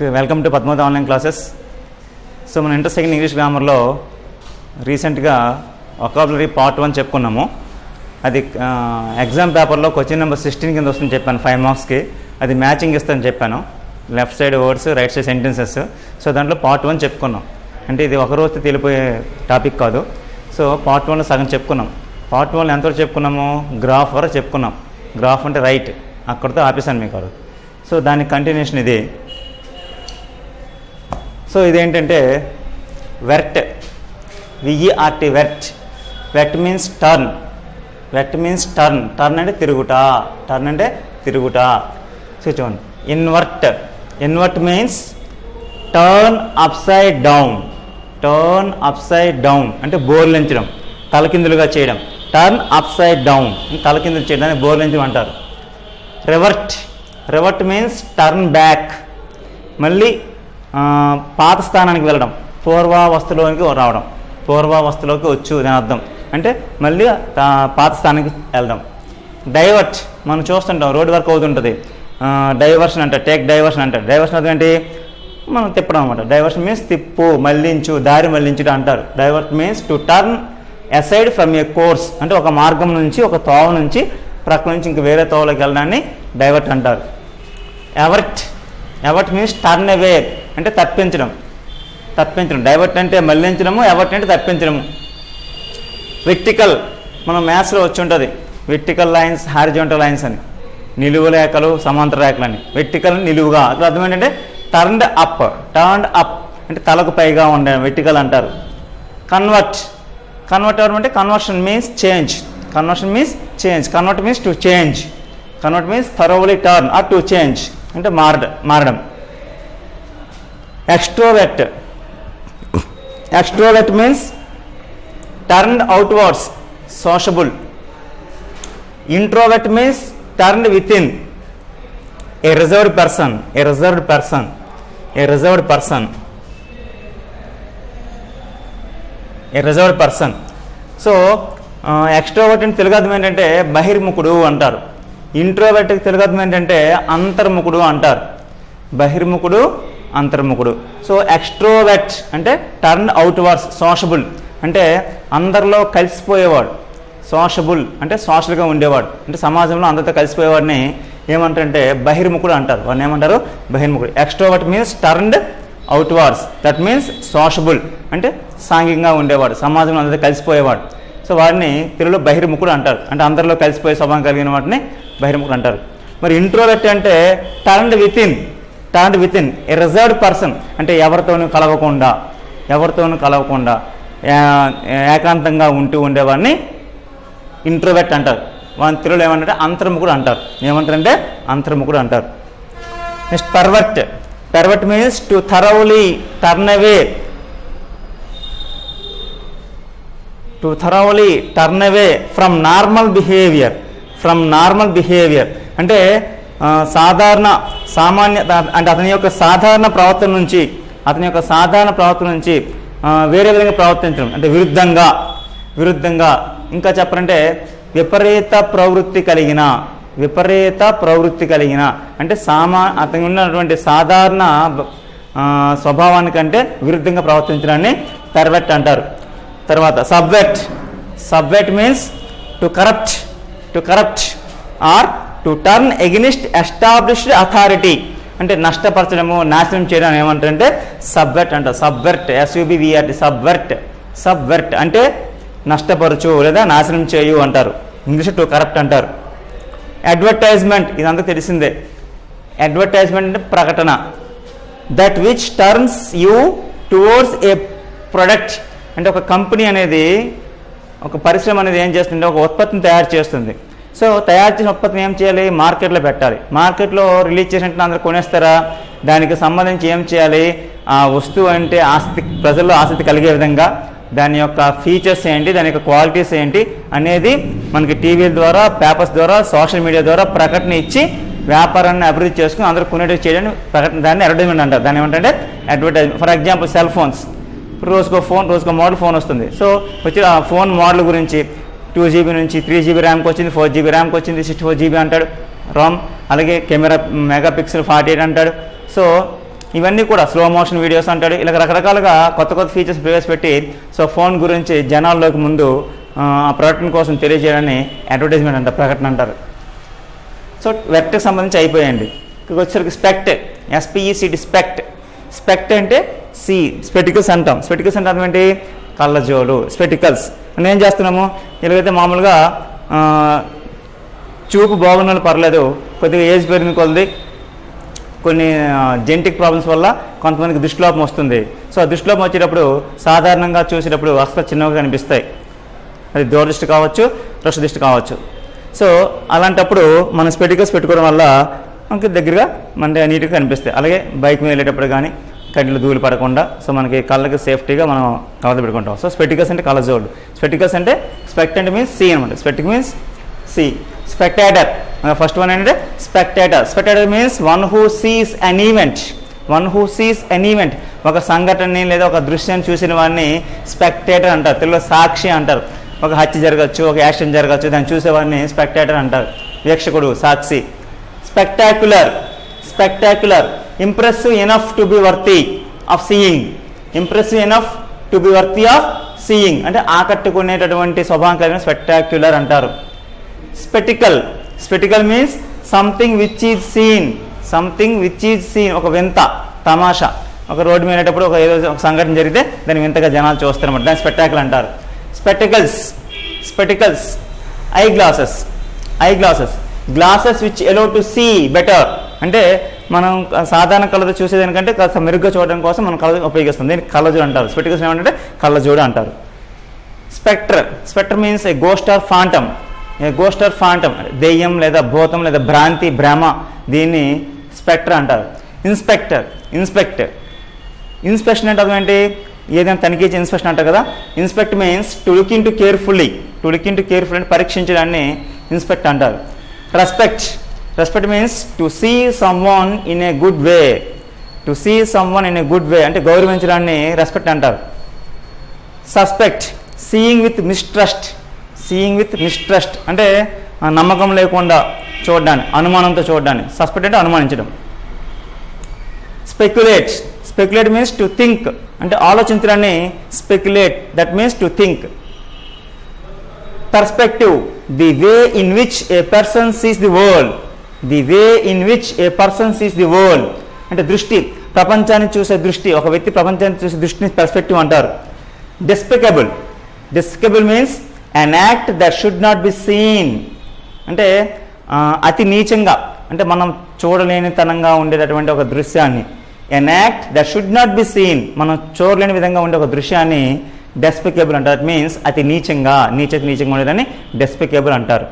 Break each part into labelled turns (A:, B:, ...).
A: Welcome to Padmavati online classes. So మన inter second English గ్రామర్లో రీసెంట్గా వొకాబులరీ పార్ట్ 1 చెప్పుకున్నాము. అది ఎగ్జామ్ పేపర్లో క్వశ్చన్ నెంబర్ 16 కింద వస్తుందని చెప్పాను, 5 మార్క్స్కి. అది మ్యాచింగ్ ఇస్తుందని చెప్పాను, left side words, right side sentences. So దాంట్లో పార్ట్ 1 చెప్పుకున్నాం. అంటే ఇది ఒక రోజుతో తెలిపోయే టాపిక్ కాదు. సో పార్ట్ 1లో సగం చెప్పుకున్నాం. పార్ట్ 1లో ఎంతవరకు చెప్పుకున్నాము? గ్రాఫ్ వరకు చెప్పుకున్నాం. గ్రాఫ్ అంటే రైట్, అక్కడితో ఆపేసాను మీకు. సో దానికి కంటిన్యూషన్ ఇది. సో ఇదేంటంటే vert, V E R T, vert. Vert means turn. Vert means turn. Turn అంటే తిరుగుట. టర్న్ అంటే తిరుగుట. సో చూడండి, invert. Invert means turn upside down. Turn upside down అంటే బోర్లించడం, తలకిందులుగా చేయడం. టర్న్ అప్సైడ్ డౌన్ తలకిందులు చేయడానికి బోర్లించడం అంటారు. Revert. Revert means turn back, మళ్ళీ పాత స్థానానికి వెళ్ళడం, పూర్వావస్థలోకి రావడం. పూర్వావస్థలోకి వచ్చు దాని అర్థం. అంటే మళ్ళీ పాత స్థానానికి వెళ్దాం. డైవర్ట్ మనం చూస్తుంటాం, రోడ్ వర్క్ అవుతుంటుంది, డైవర్షన్ అంటారు, టేక్ డైవర్షన్ అంటారు. డైవర్షన్ అర్థం ఏంటి? మనం తిప్పడం అనమాట. డైవర్షన్ మీన్స్ తిప్పు, మళ్ళించు, దారి మళ్ళించడం అంటారు. Divert means to turn aside from A course, అంటే ఒక మార్గం నుంచి, ఒక తోవ నుంచి ప్రక్కల నుంచి ఇంక వేరే తోవలోకి వెళ్ళడాన్ని డైవర్ట్ అంటారు. ఎవర్ట్. ఎవర్ట్ మీన్స్ టర్న్ అవే అంటే తప్పించడం. తప్పించడం. డైవర్ట్ అంటే మళ్ళించడము, ఎవర్ట్ అంటే తప్పించడము. వెర్టికల్ మనం మ్యాథ్స్లో వచ్చి ఉంటుంది, వెర్టికల్ లైన్స్, హారిజాంటల్ లైన్స్ అని. నిలువు రేఖలు, సమాంతర రేఖలు అని. వెర్టికల్ నిలువుగా. అట్లా అర్థం ఏంటంటే టర్న్డ్ అప్. టర్న్డ్ అప్ అంటే తలకు పైగా ఉండే వెర్టికల్ అంటారు. కన్వర్ట్. కన్వర్ట్ అవడం అంటే conversion means change. Conversion means change. Convert means to change. Convert means thoroughly turn or to change అంటే మారడం. Extrovert. Extrovert means turned outwards, sociable. Introvert means turned within, a reserved person. A reserved person. A reserved person. A reserved person. So extrovert అంటే తెలుగు అర్థం ఏంటంటే బహిర్ముఖుడు అంటారు. ఇంట్రోవర్ట్కి తెలుగు అర్థం ఏంటంటే అంతర్ముఖుడు అంటారు. బహిర్ముఖుడు, అంతర్ముఖుడు. So extrovert అంటే టర్న్ అవుట్వర్డ్స్, సోషబుల్ అంటే అందరిలో కలిసిపోయేవాడు. సోషబుల్ అంటే సోషల్గా ఉండేవాడు, అంటే సమాజంలో అందరితో కలిసిపోయేవాడిని ఏమంటారంటే బహిర్ముఖుడు అంటారు. వాడిని ఏమంటారు? బహిర్ముఖుడు. Extrovert means turned outwards, that means sociable అంటే సాంఘికంగా ఉండేవాడు, సమాజంలో అందరితో కలిసిపోయేవాడు. సో వాడిని తెలుగులో బహిర్ముఖుడు అంటారు. అంటే అందరిలో కలిసిపోయే స్వభావం కలిగిన వాటిని బహిర్ముఖుడు అంటారు. మరి ఇంట్రోవర్ట్ అంటే turned with in. Turned within, a reserved person అంటే ఎవరితోనూ కలవకుండా, ఎవరితోనూ కలవకుండా ఏకాంతంగా ఉండేవాడిని ఇంట్రోవర్ట్ అంటారు. వాని తెలుగులో ఏమంటారంటే అంతర్ముఖుడు అంటారు. ఏమంటారంటే అంతర్ముఖుడు అంటారు. Next pervert. Pervert means to thoroughly turn away. To thoroughly turn away from normal behaviour. From normal behaviour అంటే సామాన్య అంటే అతని యొక్క సాధారణ ప్రవర్తన నుంచి, అతని యొక్క సాధారణ ప్రవర్తన నుంచి వేరే విధంగా ప్రవర్తించడం అంటే విరుద్ధంగా. విరుద్ధంగా ఇంకా చెప్పాలంటే విపరీత ప్రవృత్తి కలిగిన. విపరీత ప్రవృత్తి కలిగిన అంటే అతనికి ఉన్నటువంటి సాధారణ స్వభావానికంటే విరుద్ధంగా ప్రవర్తించడాన్ని పర్వర్ట్ అంటారు. తర్వాత subvert. Subvert means to corrupt. To corrupt or to turn against established authority అంటే నష్టపరచడము, నాశనం చేయడం ఏమంటారంటే సబ్వర్ట్ అంటారు. Subvert, SUBVERT, subvert. సబ్వర్ట్ అంటే నష్టపరచు లేదా నాశనం చేయు అంటారు. ఇంగ్లీష్ టు కరప్ట్ అంటారు. అడ్వర్టైజ్మెంట్ ఇదంతా తెలిసిందే. అడ్వర్టైజ్మెంట్ అంటే ప్రకటన. That which turns you towards a product అంటే ఒక కంపెనీ అనేది, ఒక పరిశ్రమ అనేది ఏం చేస్తుంటే ఒక ఉత్పత్తిని తయారు చేస్తుంది. సో తయారు చేసిన ఉత్పత్తిని ఏం చేయాలి? మార్కెట్లో పెట్టాలి. మార్కెట్లో రిలీజ్ చేసినట్టు అందరూ కొనేస్తారా? దానికి సంబంధించి ఏం చేయాలి? ఆ వస్తువు అంటే ఆసక్తి, ప్రజల్లో ఆసక్తి కలిగే విధంగా దాని యొక్క ఫీచర్స్ ఏంటి, దాని యొక్క క్వాలిటీస్ ఏంటి అనేది మనకి టీవీల ద్వారా, పేపర్స్ ద్వారా, సోషల్ మీడియా ద్వారా ప్రకటన ఇచ్చి వ్యాపారాన్ని అభివృద్ధి చేసుకుని అందరూ కొనేటివి చేయడానికి ప్రకటన, దాన్ని అడ్వర్టైజ్మెంట్ అంటారు. దాన్ని ఏమంటే advertisement. For example cell phones. రోజుకో ఫోన్, రోజుకో మోడల్ ఫోన్ వస్తుంది. సో వచ్చి ఆ ఫోన్ మోడల్ గురించి 2GB నుంచి 3GB ర్యామ్కి వచ్చింది, 4GB ర్యామ్కి వచ్చింది, 64GB అంటాడు రామ్. అలాగే కెమెరా మెగాపిక్సెల్ 48 అంటాడు. సో ఇవన్నీ కూడా స్లో మోషన్ వీడియోస్ అంటాడు. ఇలా రకరకాలుగా కొత్త కొత్త ఫీచర్స్ ప్రవేశపెట్టి సో ఫోన్ గురించి జనాల్లోకి ముందు ఆ ప్రకటన కోసం తెలియజేయడాన్ని అడ్వర్టైజ్మెంట్ అంటారు, ప్రకటన అంటారు. సో వెర్ట్కి సంబంధించి అయిపోయాయండి. ఇక్కడికి వచ్చేసరికి స్పెక్ట్, SPECT స్పెక్ట్. స్పెక్ట్ అంటే స్పెటికల్స్ అంటాం. స్పెటికల్స్ అంటే అర్థం ఏంటి? కళ్ళజోడు, స్పెటికల్స్. మనం ఏం చేస్తున్నాము, ఇలాగైతే మామూలుగా చూపు బాగున్న పర్లేదు, కొద్దిగా ఏజ్ పెరిగిన కొద్ది కొన్ని జెనెటిక్ ప్రాబ్లమ్స్ వల్ల కొంతమందికి దృష్టిలోపం వస్తుంది. సో ఆ దృష్టిలోపం వచ్చేటప్పుడు సాధారణంగా చూసేటప్పుడు అసలు చిన్నగా కనిపిస్తాయి. అది దూరదృష్టి కావచ్చు, రక్ష దృష్టి కావచ్చు. సో అలాంటప్పుడు మనం స్పెటికల్స్ పెట్టుకోవడం వల్ల మనకి దగ్గరగా మనకి నీట్గా కనిపిస్తాయి. అలాగే బైక్ మీద వెళ్ళేటప్పుడు కానీ కళ్ళు ధూళి పడకుండా సో మనకి కళ్ళకి సేఫ్టీగా మనం కళ్ళతో పెట్టుకుంటాం. సో స్పెటికల్స్ అంటే కళ్ళజోడు. స్పెటికల్స్ అంటే స్పెక్ట్ అంటే మీన్స్ సి అనమాట. Spect means see. Spectator, first one ఏంటంటే spectator. Spectator means one who sees an event. One who sees an event, ఒక సంఘటనని లేదా ఒక దృశ్యాన్ని చూసిన వాడిని స్పెక్టేటర్ అంటారు. తెలుగులో సాక్షి అంటారు. ఒక హత్య జరగచ్చు, ఒక యాక్సిడెంట్ జరగచ్చు, దాన్ని చూసేవాడిని స్పెక్టేటర్ అంటారు. వీక్షకుడు, సాక్షి. Spectacular, spectacular, impressive enough to be worthy of seeing. Impressive enough to be worthy of seeing అంటే ఆకట్టుకునేటటువంటి స్వభావం కలిగిన స్పెక్టాక్యులర్ అంటారు. Spectacle, spectacle means something which is seen. Something which is seen, ఒక వింత, తమాషా. ఒక రోడ్డు మీద వెళ్ళేటప్పుడు ఒక ఏదో ఒక సంఘటన జరిగితే దాన్ని వింతగా జనాలు చూస్తారన్నమాట, దాన్ని స్పెక్టాకిల్ అంటారు. Spectacles, spectacles. Eye glasses, eye glasses, glasses which allow to see better అంటే మనం సాధారణ కళ్ళతో చూసేదానికంటే కాస్త మెరుగ్గా చూడడం కోసం మనం కళ్ళ ఉపయోగిస్తాం. దీనికి కళ్ళజోడు అంటారు. స్పెటికల్స్ ఏమంటే కళ్ళజోడు అంటారు. Spectre, spectre means a ghost or phantom. A ghost or phantom దెయ్యం లేదా భూతం లేదా భ్రాంతి, భ్రమ, దీన్ని స్పెక్టర్ అంటారు. ఇన్స్పెక్టర్, ఇన్స్పెక్టర్, ఇన్స్పెక్షన్ అంటే అర్థం ఏంటి? ఏదైనా తనిఖీ చేసి ఇన్స్పెక్షన్ అంటారు కదా. Inspect means to look into carefully. To look into careful అంటే పరీక్షించడాన్ని ఇన్స్పెక్ట్ అంటారు. Respect, respect means to see someone in a good way. To see someone in a good way అంటే గౌరవించడాన్ని respect అంటారు. Suspect, seeing with mistrust. Seeing with mistrust అంటే నమ్మకం లేకుండా చూడడాన్ని, అనుమానంతో చూడడాన్ని. సస్పెక్ట్ అంటే అనుమానించడం. Speculate, speculate means to think అంటే ఆలోచించడాన్ని speculate, that means to think. Perspective, the way in which A person Cs the world. The way in which A person Cs the world అంటే దృష్టి, ప్రపంచాన్ని చూసే దృష్టి. ఒక వ్యక్తి ప్రపంచాన్ని చూసే దృష్టిని పర్స్పెక్టివ్ అంటారు. Despicable, despicable means an act that should not be seen అంటే అతి నీచంగా అంటే మనం చూడలేనితనంగా ఉండేటటువంటి ఒక దృశ్యాన్ని. An act that should not be seen మనం చూడలేని విధంగా ఉండే ఒక దృశ్యాన్ని డెస్పికేబుల్ అంటారు. దట్ మీన్స్ అతి నీచంగా, నీచంగా ఉండేదాన్ని డెస్పికేబుల్ అంటారు.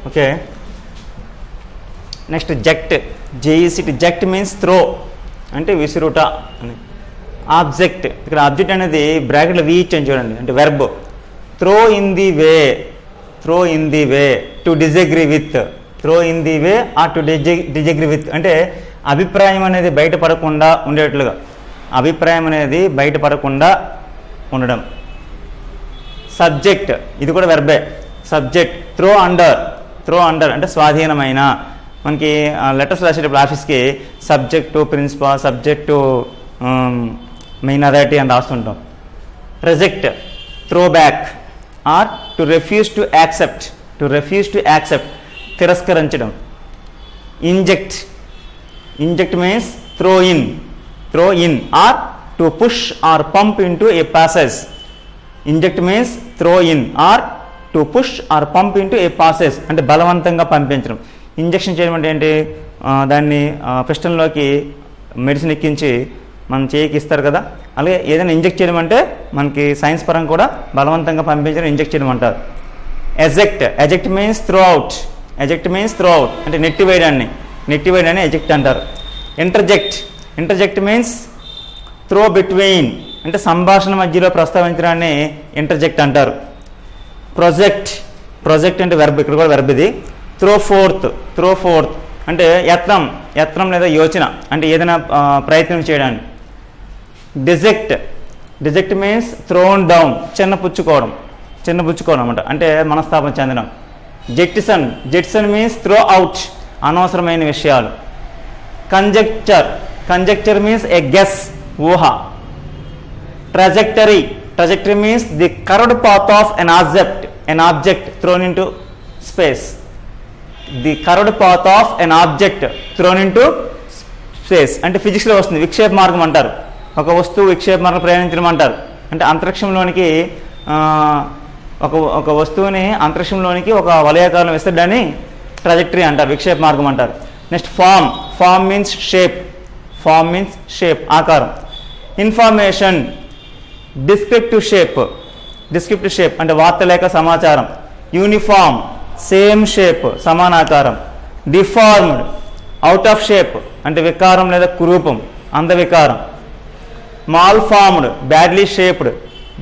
A: Okay, next ject, J E C T. Ject means throw అంటే విసురుట అని. ఆబ్జెక్ట్, ఇక్కడ ఆబ్జెక్ట్ అనేది బ్రాకెట్లో వీచ్ అని చూడండి అంటే verb. Throw in the way, throw in the way, to disagree with. Throw in the way or to disagree with అంటే అభిప్రాయం అనేది బయటపడకుండా ఉండేట్లుగా, అభిప్రాయం అనేది బయటపడకుండా ఉండడం. సబ్జెక్ట్, ఇది కూడా వెర్బే. Subject, throw under, throw under అంటే స్వాధీనమైన. మనకి లెటర్స్ రాసేటప్పుడు ఆఫీస్కి subject to principal, subject to minority అని రాస్తుంటాం. Reject, throw back or to refuse to accept. To refuse to accept తిరస్కరించడం. Inject, inject means throw in, throw in or to push or pump into a passage. Inject means throw in or to push or pump into a passage అంటే బలవంతంగా పంపించడం. Injection చేయడం అంటే ఏంటి? దాన్ని పిస్టన్లోకి medicine ఎక్కించి మనం చేయికి ఇస్తారు కదా, అలాగే ఏదైనా ఇంజెక్ట్ చేయడం అంటే మనకి సైన్స్ పరంగా కూడా బలవంతంగా పంపించడం ఇంజెక్ట్ చేయడం అంటారు. Eject, eject means throw out. Eject means throw out అంటే నెట్టివేయడాన్ని, నెట్టివేయడాన్ని ఎజెక్ట్ అంటారు. ఇంటర్జెక్ట్, ఇంటర్జెక్ట్ మీన్స్ త్రో బిట్వీన్ అంటే సంభాషణ మధ్యలో ప్రస్తావించడాన్ని ఇంటర్జెక్ట్ అంటారు. ప్రొజెక్ట్, ప్రొజెక్ట్ అంటే వెర్బ్, ఇక్కడ కూడా వెర్బ్ ఇది. త్రో ఫోర్త్, త్రో ఫోర్త్ అంటే యత్నం, యత్నం లేదా యోచన అంటే ఏదైనా ప్రయత్నం చేయడానికి. డిజెక్ట్, డిజెక్ట్ మీన్స్ థ్రోన్ డౌన్, చిన్నపుచ్చుకోవడం అనమాట, అంటే మనస్తాపం చెందడం. జెట్సన్ మీన్స్ త్రో అవుట్, అనవసరమైన విషయాలు. కంజెక్చర్ మీన్స్ ఏ గెస్, ఊహ. Trajectory means the curved path of an object thrown into space. The curved path of an object thrown into space అంటే ఫిజిక్స్లో వస్తుంది, విక్షేప మార్గం అంటారు. ఒక వస్తువు విక్షేప మార్గం ప్రయాణించడం అంటారు. అంటే అంతరిక్షంలోనికి ఒక వస్తువుని అంతరిక్షంలోనికి ఒక వలయాకారంలో విస్తరడాన్ని ట్రజెక్టరీ అంటారు, విక్షేప మార్గం అంటారు. నెక్స్ట్ ఫామ్ మీన్స్ షేప్, ఆకారం. ఇన్ఫర్మేషన్ డిస్క్రిప్టివ్ షేప్ అంటే వార్త లేక సమాచారం. యూనిఫామ్ సేమ్ షేప్, సమానాకారం. డిఫార్మ్డ్ అవుట్ ఆఫ్ షేప్ అంటే వికారం లేదా కురూపం, అందవికారం. మాల్ఫార్మ్డ్ బ్యాడ్లీ షేప్డ్,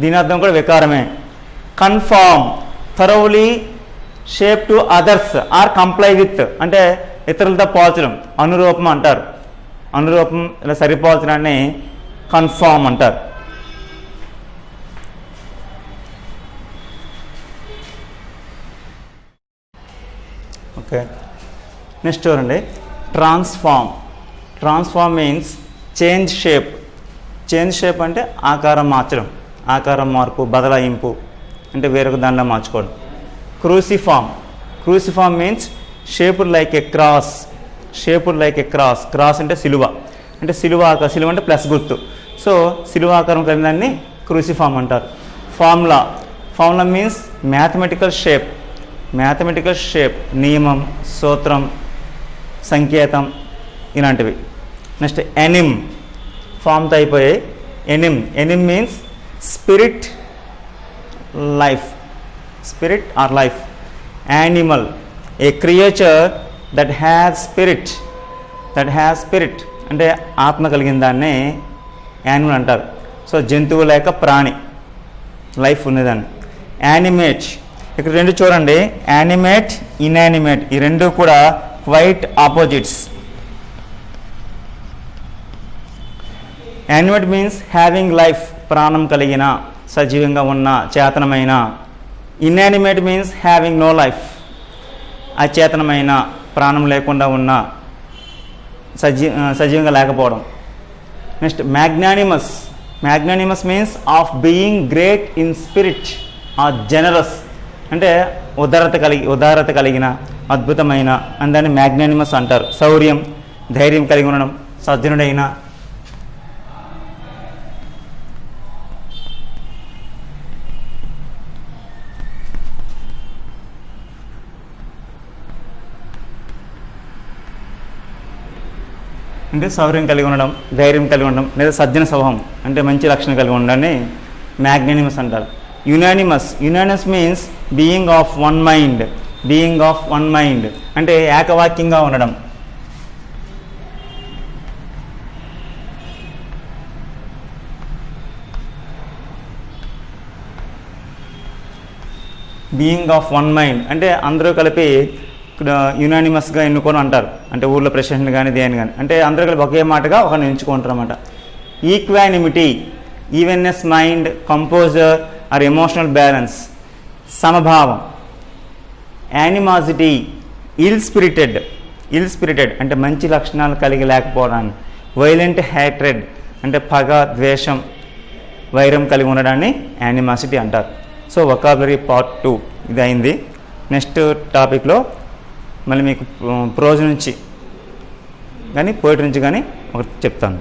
A: దీని అర్థం కూడా వికారమే. Conform thoroughly shape to others or comply with అంటే ఇతరులతో పోల్చడం, అనురూపం అంటారు. అనురూపం ఇలా సరిపోల్చడాన్ని కన్ఫార్మ్ అంటారు. ఓకే, నెక్స్ట్ చూడండి. ట్రాన్స్ఫార్మ్ మీన్స్ చేంజ్ షేప్ అంటే ఆకారం మార్చడం, ఆకారం మార్పు, బదలాయింపు అంటే వేరొక దానిలో మార్చుకోవడం. Cruciform means shaped like a cross అంటే సిలువ, అంటే సిలువ అంటే ప్లస్ గుర్తు. సో సిలువ ఆకారం కలిగిన దాన్ని క్రూసిఫార్మ్ అంటారు. ఫార్ములా మీన్స్ మ్యాథమెటికల్ షేప్, నియమం, సూత్రం, సంకేతం ఇలాంటివి. నెక్స్ట్ ఎనిమ్, ఫామ్తో అయిపోయాయి. Anim means spirit or life. Animal a creature that has spirit అంటే ఆత్మ కలిగిన దాన్నే యానిమల్ అంటారు. సో జంతువు లేక ప్రాణి, లైఫ్ ఉన్నదాన్ని. యానిమేట్, ఇక్కడ రెండు చూడండి, యానిమేట్, ఇన్యానిమేట్, ఈ రెండు కూడా quite opposites. Animate means having life, ప్రాణం కలిగిన, సజీవంగా ఉన్న, చేతనమైన. Inanimate means having no life, అచేతనమైన, ప్రాణం లేకుండా ఉన్న, సజీవంగా లేకపోవడం. Next magnanimous means of being great in spirit or generous అంటే ఉదారత కలిగిన, అద్భుతమైన అందాన్ని మ్యాగ్నానిమస్ అంటారు. శౌర్యం, ధైర్యం కలిగి ఉండడం, సజ్జనుడైన. అంటే శౌర్యం కలిగి ఉండడం, ధైర్యం కలిగి ఉండడం, లేదా సజ్జన స్వభావం అంటే మంచి లక్షణం కలిగి ఉండడాన్ని మ్యాగ్నానిమస్ అంటారు. Unanimous means being of one mind అంటే ఏకవాక్యంగా ఉండడం. బీయింగ్ ఆఫ్ వన్ మైండ్ అంటే అందరూ కలిపి ఇక్కడ యునానిమస్గా ఎన్నుకొని అంటారు. అంటే ఊర్లో ప్రెసిడెంట్ కానీ దేని కానీ అంటే అందరూ కలిపి ఒకే మాటగా ఒకరిని ఎంచుకుంటారు అన్నమాట. Equanimity, evenness mind, composure or emotional balance, సమభావం. యానిమాసిటీ, ఇల్ స్పిరిటెడ్ అంటే మంచి లక్షణాలు కలిగి లేకపోవడాన్ని. వైలెంట్ హ్యాట్రెడ్ అంటే పగ, ద్వేషం, వైరం కలిగి ఉండడాన్ని యానిమాసిటీ అంటారు. సో వొకాబులరీ పార్ట్ 2 ఇది అయింది. నెక్స్ట్ టాపిక్లో మళ్ళీ మీకు ప్రోజ్ నుంచి కానీ పోయిటరీ నుంచి కానీ ఒకటి చెప్తాను.